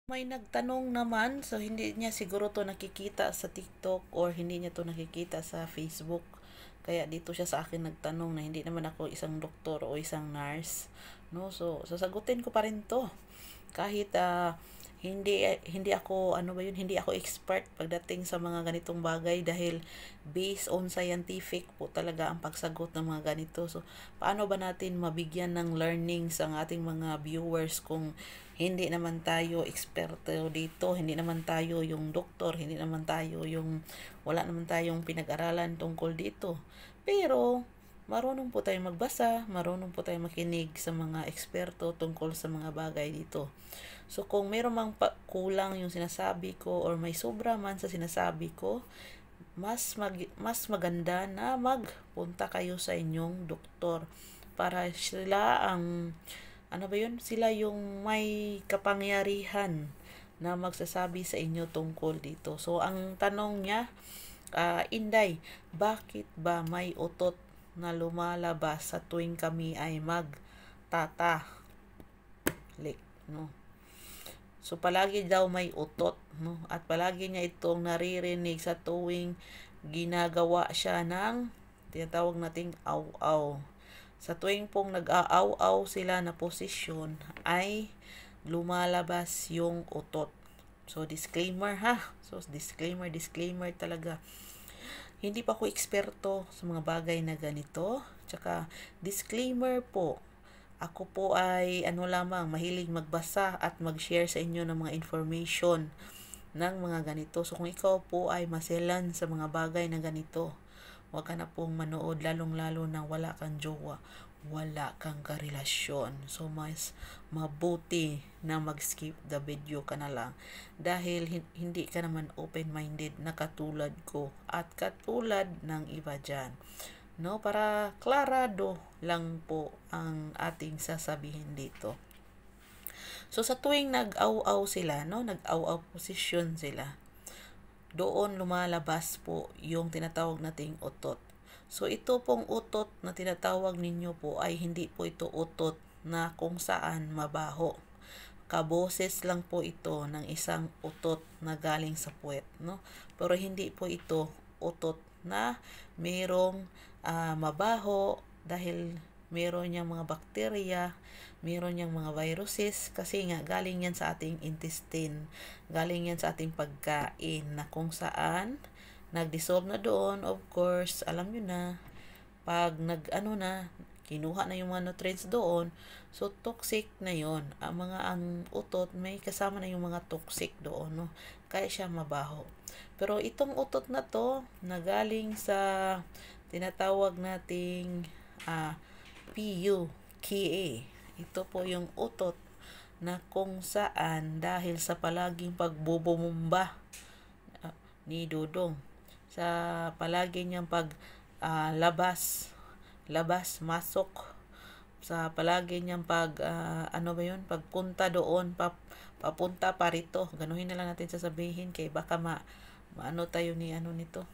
May nagtanong naman, so hindi niya siguro to nakikita sa TikTok or hindi niya to nakikita sa Facebook. Kaya dito siya sa akin nagtanong na hindi naman ako isang doktor o isang nurse. No, so sasagutin ko pa rin to. Kahit hindi ako hindi ako expert pagdating sa mga ganitong bagay dahil based on scientific po talaga ang pagsagot ng mga ganito. So paano ba natin mabigyan ng learnings ang ating mga viewers kung hindi naman tayo eksperto dito, hindi naman tayo yung doktor, hindi naman tayo yung wala naman tayong pinag-aralan tungkol dito. Pero marunong po tayong magbasa, marunong po tayong makinig sa mga eksperto tungkol sa mga bagay dito. So kung meron mang kulang yung sinasabi ko or may sobra man sa sinasabi ko, mas maganda na magpunta kayo sa inyong doktor para sila ang sila yung may kapangyarihan na magsasabi sa inyo tungkol dito. So ang tanong niya, Inday, bakit ba may utot na lumalabas sa tuwing kami ay magtatalik, no? So palagi daw may utot, no? At palagi niya itong naririnig sa tuwing ginagawa siya ng tinatawag nating aw-aw. Sa tuwing pong nag-aaw-aw sila na posisyon ay lumalabas yung utot. So disclaimer ha. So disclaimer talaga. Hindi pa ako eksperto sa mga bagay na ganito. Tsaka disclaimer po, ako po ay lamang mahilig magbasa at mag-share sa inyo ng mga information ng mga ganito. So kung ikaw po ay maselan sa mga bagay na ganito, huwag ka na pong manood, lalong-lalo na wala kang jowa, wala kang karelasyon. So mas mabuti na mag-skip the video ka na lang dahil hindi ka naman open-minded na katulad ko at katulad ng iba dyan. No, para klarado lang po ang ating sasabihin dito. So sa tuwing nag-aw-aw sila, no, nag-aw-aw position sila, doon lumalabas po yung tinatawag nating utot. So ito pong utot na tinatawag ninyo po ay hindi po ito utot na kung saan mabaho. Kaboses lang po ito ng isang utot na galing sa puwet, no? Pero hindi po ito utot na merong mabaho dahil meron niyang mga bakterya, meron niyang mga viruses kasi nga galing yan sa ating intestine, galing yan sa ating pagkain na kung saan nag-dissolve na doon. Of course, alam nyo na, pag kinuha na yung mga nutrients doon, so toxic na yon. Ang utot may kasama na yung mga toxic doon, no? Kaya siya mabaho. Pero itong utot na to, nagaling sa tinatawag nating PUKA. Ito po yung utot na kung saan dahil sa palaging pagbubumba ni Dudong, sa palagi niyang labas masok, sa palagi niyang pagpunta doon, papunta pa rito, ganuhin na lang natin sasabihin kay baka maano tayo ni nito,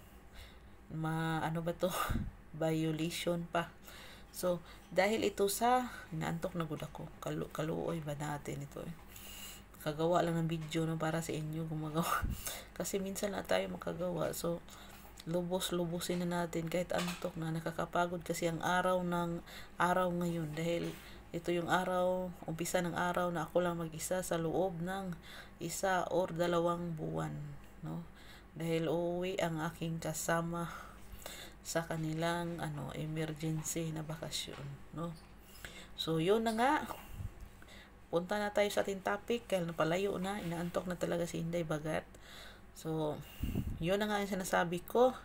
violation pa. So dahil ito sa inaantok na gud ako, kaluoy ba natin ito kagawa lang ng video no, para sa inyo gumagawa kasi minsan na tayo makagawa. So lubos-lubusin na natin kahit antok na, nakakapagod kasi ang araw ngayon dahil ito yung umpisa ng araw na ako lang mag-isa sa loob ng 1 or 2 buwan, no? Dahil uuwi ang aking kasama sa kanilang emergency na bakasyon, no? So yun na nga, punta na tayo sa ating topic kaya napalayo na, inaantok na talaga si Inday Bagat. So yun na nga yung sinasabi ko.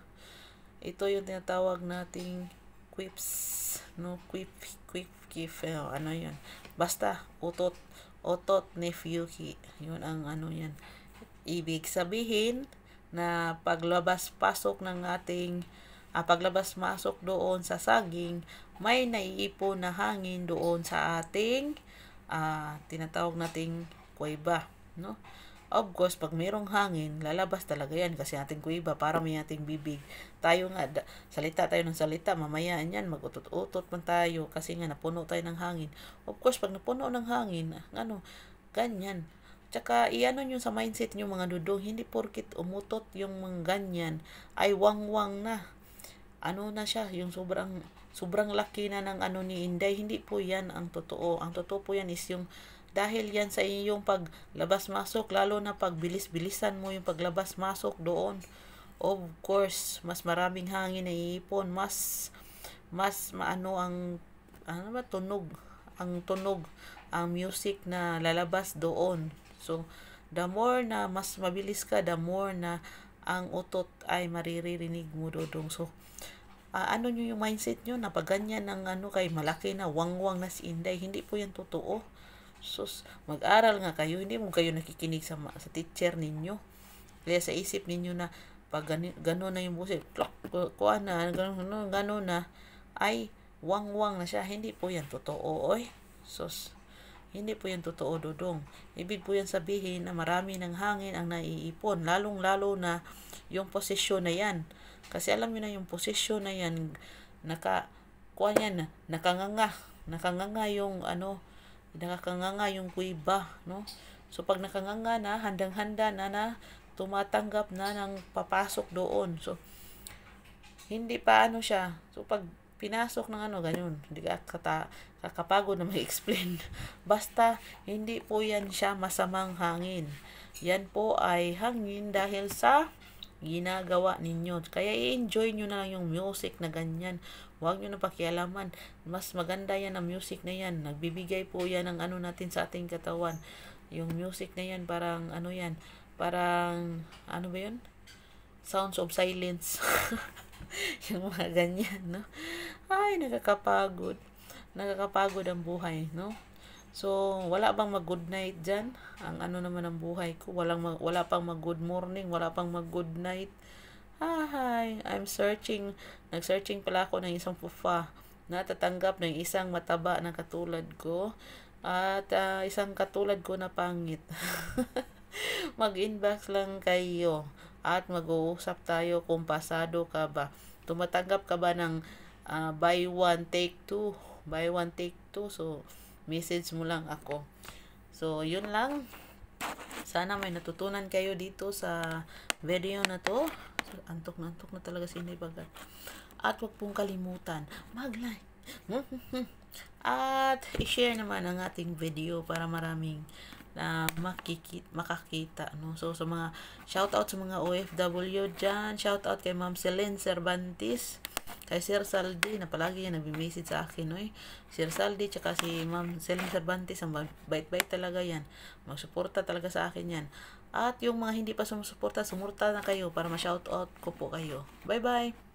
Ito yung tinatawag nating quips, no? Yun, basta utot nephew yun ang yan. Ibig sabihin na paglabas-masok doon sa saging, may naiipon na hangin doon sa ating tinatawag nating kuweba, no? Of course, pag mayroong hangin, lalabas talaga yan kasi ating kuweba para may ating bibig. Tayo nga, salita tayo ng salita, mamaya yan, mag-utot-utot man tayo kasi nga napuno tayo ng hangin. Of course, pag napuno ng hangin, ganyan, Tsaka iano nyo sa mindset nyo mga dudong, hindi porkit umutot yung mga ganyan ay wangwang na. Ano na siya, yung sobrang laki na ng ano ni Inday. Hindi po yan ang totoo. Ang totoo po yan is yung dahil yan sa iyong paglabas-masok, lalo na pag bilis-bilisan mo yung paglabas-masok doon. Of course, mas maraming hangin na iipon, mas maano ang ano ba tunog ang music na lalabas doon. So the more na mas mabilis ka, the more na ang utot ay maririnig mo dodong. So ano nyo yung mindset nyo na pag ganyan ng ano kay malaki na wangwang na si Inday, hindi po yan totoo. Sus, mag-aral nga kayo, hindi mo kayo nakikinig sa teacher ninyo. Kaya sa isip ninyo na pag gano'n na yung busit, kuha na, gano'n na, ay wangwang na siya. Hindi po yan totoo, oy. Sus, hindi po yan totoo, dodong. Ibig po yan sabihin na marami ng hangin ang naiipon, lalong-lalo na yung posisyon na yan. Kasi alam niyo na yung posisyon na yan, kuha yan, nakanganga yung ano, nakakanganga yung kuiba, no? So pag nakanganga na, handang-handa na tumatanggap na ng papasok doon. So hindi pa ano siya. So pag pinasok ng ano, ganyan, hindi ka kakapagod na mag-explain. Basta hindi po yan siya masamang hangin. Yan po ay hangin dahil sa ginagawa ninyo. Kaya i-enjoy nyo na lang yung music na ganyan. Huwag nyo na pakialaman. Mas maganda yan ang music na yan. Nagbibigay po yan ng ano natin sa ating katawan. Yung music na yan, parang ano yan. Parang, ano ba yun? Sounds of silence. Yung mga ganyan, no? Ay, nakakapagod. Nakakapagod ang buhay, no? So, wala bang mag-good night dyan? Ang ano naman ang buhay ko. Wala pang mag-good morning. Wala pang mag-good night. Hi, I'm searching. Nag-searching pala ako ng isang pufa. Natatanggap ng isang mataba na katulad ko. At isang katulad ko na pangit. Mag-inbox lang kayo. At mag-uusap tayo kung pasado ka ba. Tumatanggap ka ba ng buy one, take two? Buy one, take two. So, message mo lang ako. So, yun lang. Sana may natutunan kayo dito sa video na to. Antok na talaga si Inday Bagat. At huwag pong kalimutan, mag-like. At i-share naman ang ating video para maraming na makakita, no? So sa mga shoutout sa mga OFW dyan, shoutout kay Ma'am Celine Cervantes, kay Sir Saldi na palagi yan nagme-message sa akin, no? Sir Saldi tsaka si Ma'am Celine Cervantes, ang bait-bait talaga yan, magsuporta talaga sa akin yan. At yung mga hindi pa sumusuporta, sumurta na kayo para ma-shoutout ko po kayo. Bye bye.